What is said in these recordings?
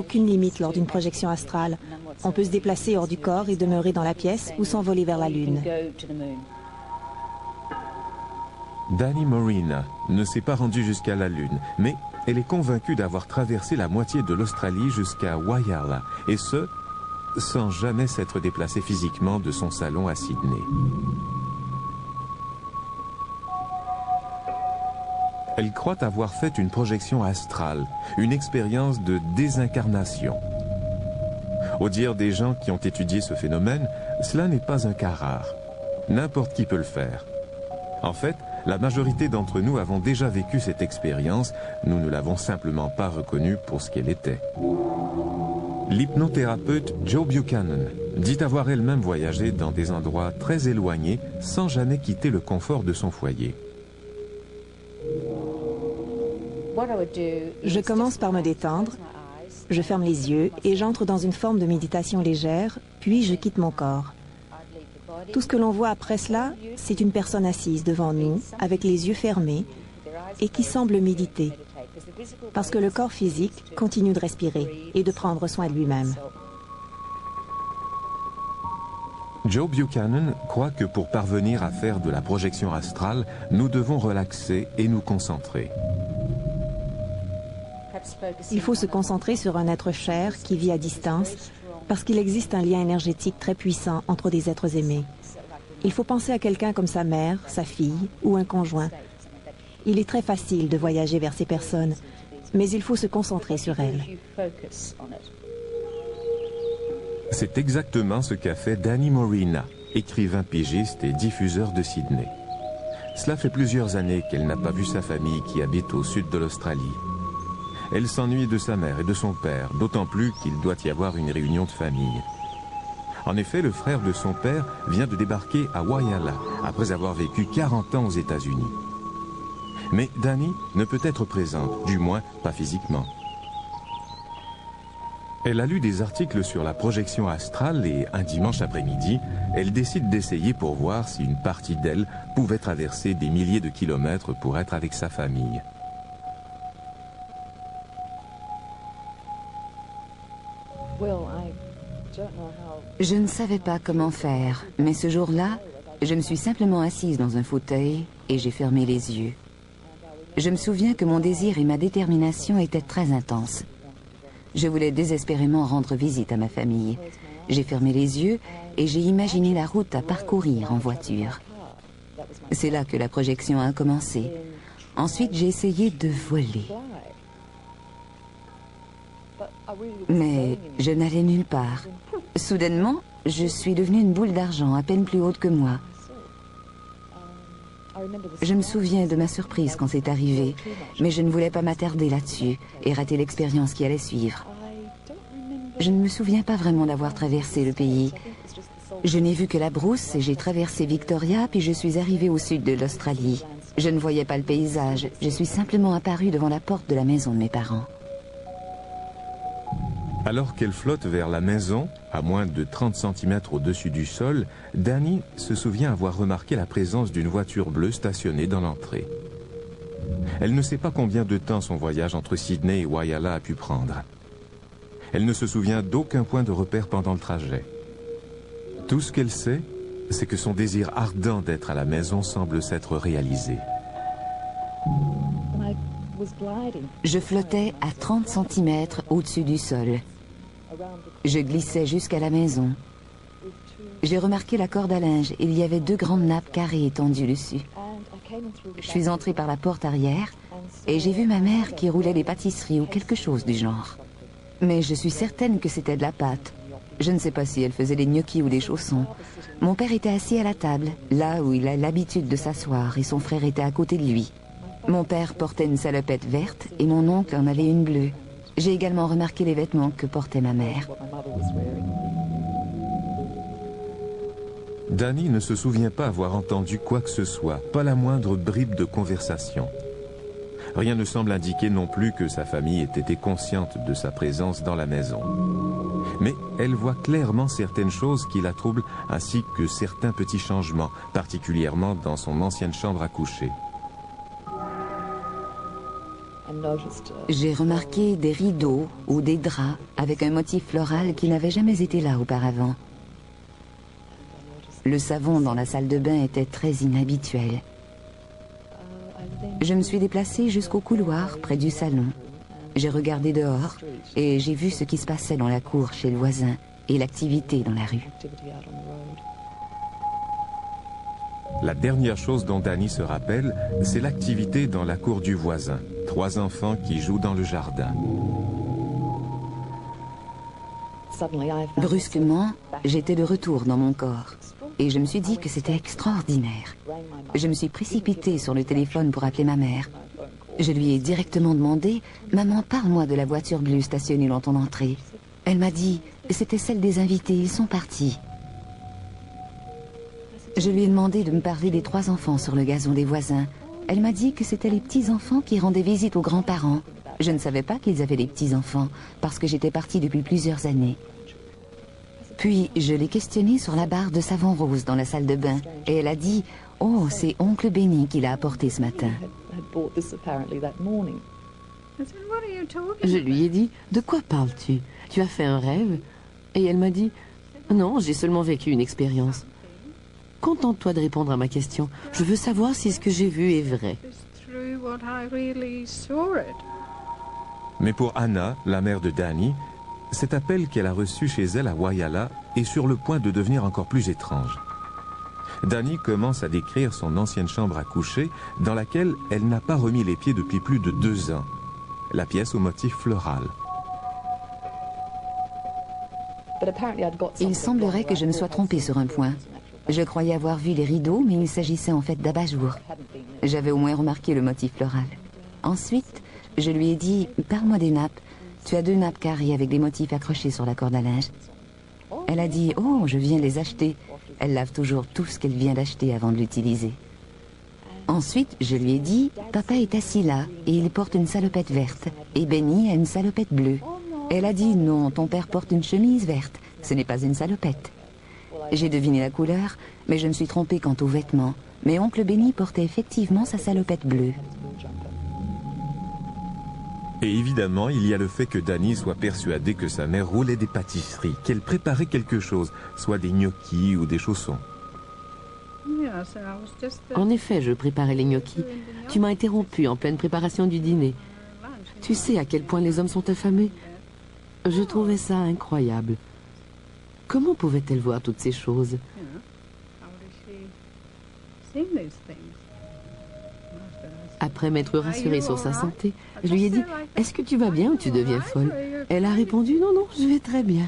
aucune limite lors d'une projection astrale. On peut se déplacer hors du corps et demeurer dans la pièce ou s'envoler vers la Lune. Dani Morena ne s'est pas rendue jusqu'à la Lune, mais elle est convaincue d'avoir traversé la moitié de l'Australie jusqu'à Whyalla, et ce, sans jamais s'être déplacée physiquement de son salon à Sydney. Elle croit avoir fait une projection astrale, une expérience de désincarnation. Au dire des gens qui ont étudié ce phénomène, cela n'est pas un cas rare. N'importe qui peut le faire. En fait, la majorité d'entre nous avons déjà vécu cette expérience, nous ne l'avons simplement pas reconnue pour ce qu'elle était. L'hypnothérapeute Jo Buchanan dit avoir elle-même voyagé dans des endroits très éloignés sans jamais quitter le confort de son foyer. Je commence par me détendre, je ferme les yeux et j'entre dans une forme de méditation légère, puis je quitte mon corps. Tout ce que l'on voit après cela, c'est une personne assise devant nous, avec les yeux fermés, et qui semble méditer, parce que le corps physique continue de respirer et de prendre soin de lui-même. Jo Buchanan croit que pour parvenir à faire de la projection astrale, nous devons relaxer et nous concentrer. Il faut se concentrer sur un être cher qui vit à distance, parce qu'il existe un lien énergétique très puissant entre des êtres aimés. Il faut penser à quelqu'un comme sa mère, sa fille ou un conjoint. Il est très facile de voyager vers ces personnes, mais il faut se concentrer sur elles. C'est exactement ce qu'a fait Dani Morena, écrivain pigiste et diffuseur de Sydney. Cela fait plusieurs années qu'elle n'a pas vu sa famille qui habite au sud de l'Australie. Elle s'ennuie de sa mère et de son père, d'autant plus qu'il doit y avoir une réunion de famille. En effet, le frère de son père vient de débarquer à Whyalla, après avoir vécu 40 ans aux États-Unis. Mais Dani ne peut être présente, du moins pas physiquement. Elle a lu des articles sur la projection astrale et un dimanche après-midi, elle décide d'essayer pour voir si une partie d'elle pouvait traverser des milliers de kilomètres pour être avec sa famille. Je ne savais pas comment faire, mais ce jour-là, je me suis simplement assise dans un fauteuil et j'ai fermé les yeux. Je me souviens que mon désir et ma détermination étaient très intenses. Je voulais désespérément rendre visite à ma famille. J'ai fermé les yeux et j'ai imaginé la route à parcourir en voiture. C'est là que la projection a commencé. Ensuite, j'ai essayé de voler. Mais je n'allais nulle part. Soudainement, je suis devenue une boule d'argent à peine plus haute que moi. Je me souviens de ma surprise quand c'est arrivé, mais je ne voulais pas m'attarder là-dessus et rater l'expérience qui allait suivre. Je ne me souviens pas vraiment d'avoir traversé le pays. Je n'ai vu que la brousse et j'ai traversé Victoria, puis je suis arrivée au sud de l'Australie. Je ne voyais pas le paysage, je suis simplement apparue devant la porte de la maison de mes parents. Alors qu'elle flotte vers la maison, à moins de 30 cm au-dessus du sol, Dani se souvient avoir remarqué la présence d'une voiture bleue stationnée dans l'entrée. Elle ne sait pas combien de temps son voyage entre Sydney et Whyalla a pu prendre. Elle ne se souvient d'aucun point de repère pendant le trajet. Tout ce qu'elle sait, c'est que son désir ardent d'être à la maison semble s'être réalisé. Je flottais à 30 cm au-dessus du sol. Je glissais jusqu'à la maison. J'ai remarqué la corde à linge. Il y avait 2 grandes nappes carrées étendues dessus. Je suis entrée par la porte arrière et j'ai vu ma mère qui roulait des pâtisseries ou quelque chose du genre. Mais je suis certaine que c'était de la pâte. Je ne sais pas si elle faisait des gnocchis ou des chaussons. Mon père était assis à la table, là où il a l'habitude de s'asseoir, et son frère était à côté de lui. Mon père portait une salopette verte et mon oncle en avait une bleue. J'ai également remarqué les vêtements que portait ma mère. Dani ne se souvient pas avoir entendu quoi que ce soit, pas la moindre bribe de conversation. Rien ne semble indiquer non plus que sa famille ait été consciente de sa présence dans la maison. Mais elle voit clairement certaines choses qui la troublent, ainsi que certains petits changements, particulièrement dans son ancienne chambre à coucher. J'ai remarqué des rideaux ou des draps avec un motif floral qui n'avait jamais été là auparavant. Le savon dans la salle de bain était très inhabituel. Je me suis déplacée jusqu'au couloir près du salon. J'ai regardé dehors et j'ai vu ce qui se passait dans la cour chez le voisin et l'activité dans la rue. La dernière chose dont Danny se rappelle, c'est l'activité dans la cour du voisin. 3 enfants qui jouent dans le jardin. Brusquement, j'étais de retour dans mon corps et je me suis dit que c'était extraordinaire. Je me suis précipitée sur le téléphone pour appeler ma mère. Je lui ai directement demandé « Maman, parle-moi de la voiture bleue stationnée dans ton entrée ». Elle m'a dit « C'était celle des invités, ils sont partis ». Je lui ai demandé de me parler des 3 enfants sur le gazon des voisins. Elle m'a dit que c'était les petits-enfants qui rendaient visite aux grands-parents. Je ne savais pas qu'ils avaient des petits-enfants, parce que j'étais partie depuis plusieurs années. Puis, je l'ai questionnée sur la barre de savon rose dans la salle de bain, et elle a dit « Oh, c'est oncle Benny qui l'a apporté ce matin ». Je lui ai dit « De quoi parles-tu? Tu as fait un rêve ?» Et elle m'a dit « Non, j'ai seulement vécu une expérience. » Contente-toi de répondre à ma question. Je veux savoir si ce que j'ai vu est vrai. Mais pour Anna, la mère de Danny, cet appel qu'elle a reçu chez elle à Whyalla est sur le point de devenir encore plus étrange. Danny commence à décrire son ancienne chambre à coucher dans laquelle elle n'a pas remis les pieds depuis plus de 2 ans. La pièce au motif floral. Il semblerait que je me sois trompée sur un point. Je croyais avoir vu les rideaux, mais il s'agissait en fait d'abat-jour. J'avais au moins remarqué le motif floral. Ensuite, je lui ai dit « Parle-moi des nappes. Tu as 2 nappes carrées avec des motifs accrochés sur la corde à linge. » Elle a dit « Oh, je viens les acheter. » Elle lave toujours tout ce qu'elle vient d'acheter avant de l'utiliser. Ensuite, je lui ai dit « Papa est assis là et il porte une salopette verte et Benny a une salopette bleue. » Elle a dit « Non, ton père porte une chemise verte. Ce n'est pas une salopette. » J'ai deviné la couleur, mais je me suis trompée quant aux vêtements. Mais oncle Benny portait effectivement sa salopette bleue. Et évidemment, il y a le fait que Danny soit persuadée que sa mère roulait des pâtisseries, qu'elle préparait quelque chose, soit des gnocchis ou des chaussons. En effet, je préparais les gnocchis. Tu m'as interrompu en pleine préparation du dîner. Tu sais à quel point les hommes sont affamés? Je trouvais ça incroyable. Comment pouvait-elle voir toutes ces choses? Après m'être rassurée sur sa santé, je lui ai dit « Est-ce que tu vas bien ou tu deviens folle ?» Elle a répondu « Non, non, je vais très bien. »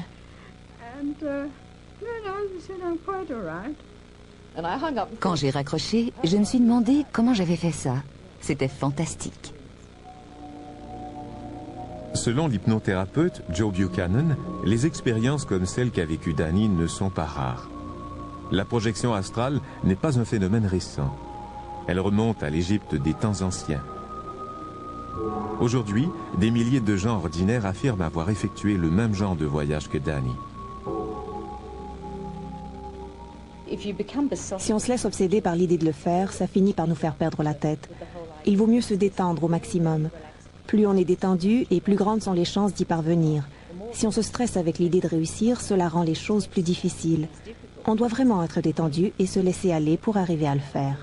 Quand j'ai raccroché, je me suis demandé comment j'avais fait ça. C'était fantastique. Selon l'hypnothérapeute Joe Buchanan, les expériences comme celles qu'a vécue Danny ne sont pas rares. La projection astrale n'est pas un phénomène récent. Elle remonte à l'Égypte des temps anciens. Aujourd'hui, des milliers de gens ordinaires affirment avoir effectué le même genre de voyage que Danny. Si on se laisse obséder par l'idée de le faire, ça finit par nous faire perdre la tête. Il vaut mieux se détendre au maximum. Plus on est détendu et plus grandes sont les chances d'y parvenir. Si on se stresse avec l'idée de réussir, cela rend les choses plus difficiles. On doit vraiment être détendu et se laisser aller pour arriver à le faire.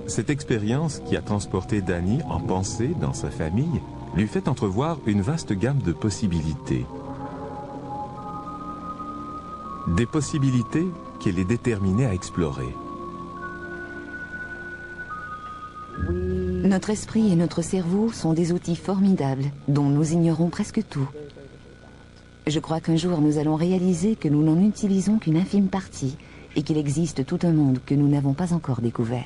Cette expérience qui a transporté Danny en pensée dans sa famille lui fait entrevoir une vaste gamme de possibilités. Des possibilités qu'elle est déterminée à explorer. Notre esprit et notre cerveau sont des outils formidables dont nous ignorons presque tout. Je crois qu'un jour nous allons réaliser que nous n'en utilisons qu'une infime partie et qu'il existe tout un monde que nous n'avons pas encore découvert.